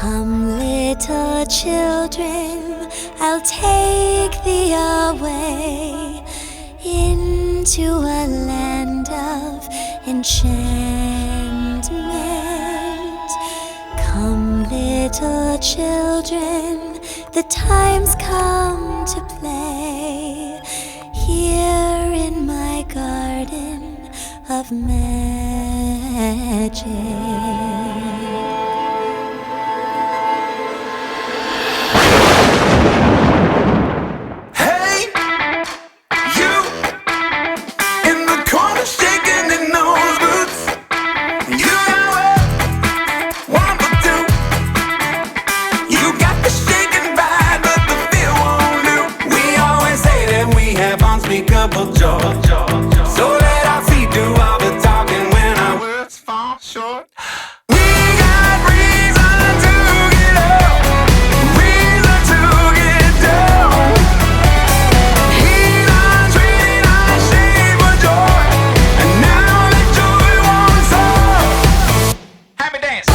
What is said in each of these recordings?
Come, little children, I'll take thee away into a land of enchantment. Come, little children, the time's come to play here in my garden of magic. Unspeakable joy. So let our feet do all the talking when our words fall short. We got reason to get up, reason to get down. He's on treating our shame for joy, and now that joy wants all. Happy dance.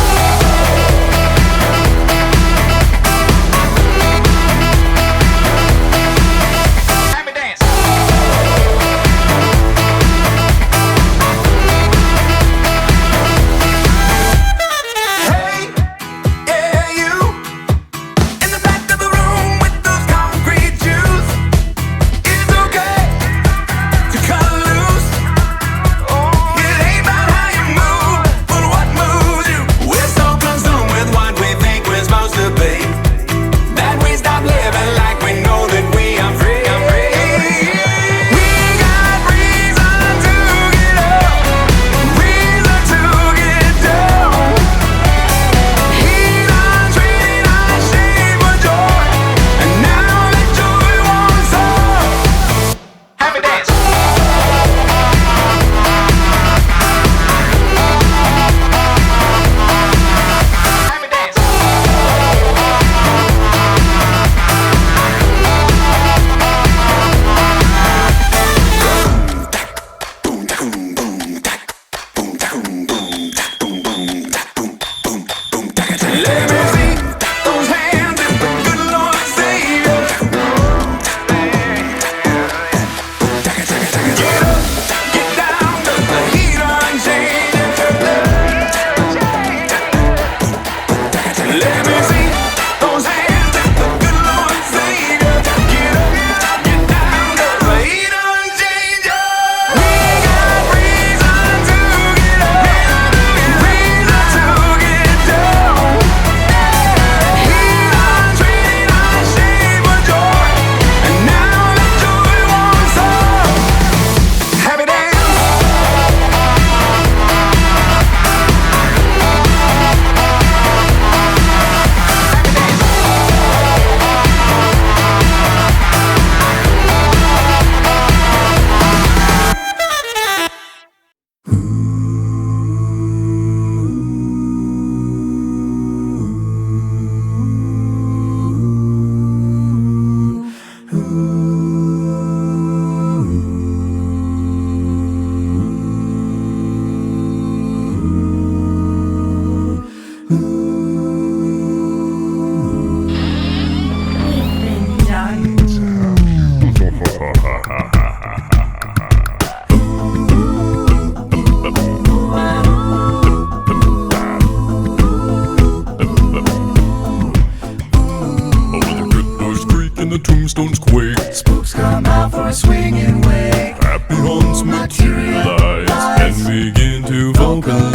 Tombstones quake. Spooks come out for a swinging wake. Happy haunts materialize and begin to vocalize.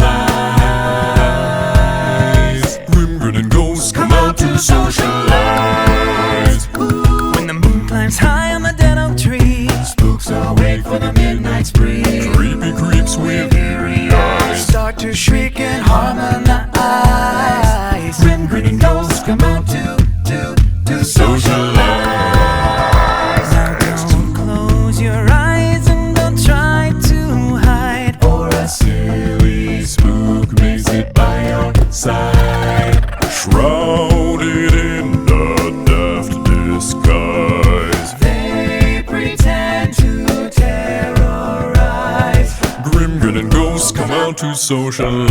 Grim grinning ghosts come out to socialize. When the moon climbs high on the dead oak tree, spooks awake for the midnight spree. Creepy creeps with eerie eyes start to shriek and harmonize. Grim grinning ghosts come out to socialize. Side, shrouded in the daft disguise, they pretend to terrorize. Grim grinning ghosts come out to socialize.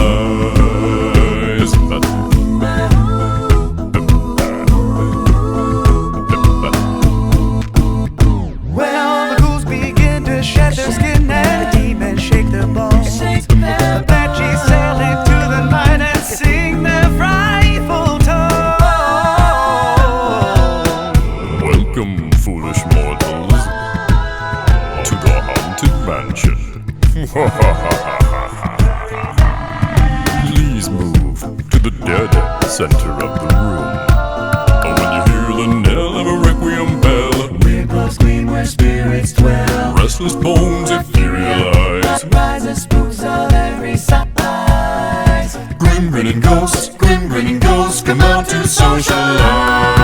the dead at the center of the room. Oh, when you hear the knell of a requiem bell, weird glows gleam where spirits dwell. restless bones etherealize. Rises spooks of every size. Grin grinning ghosts come out to socialize.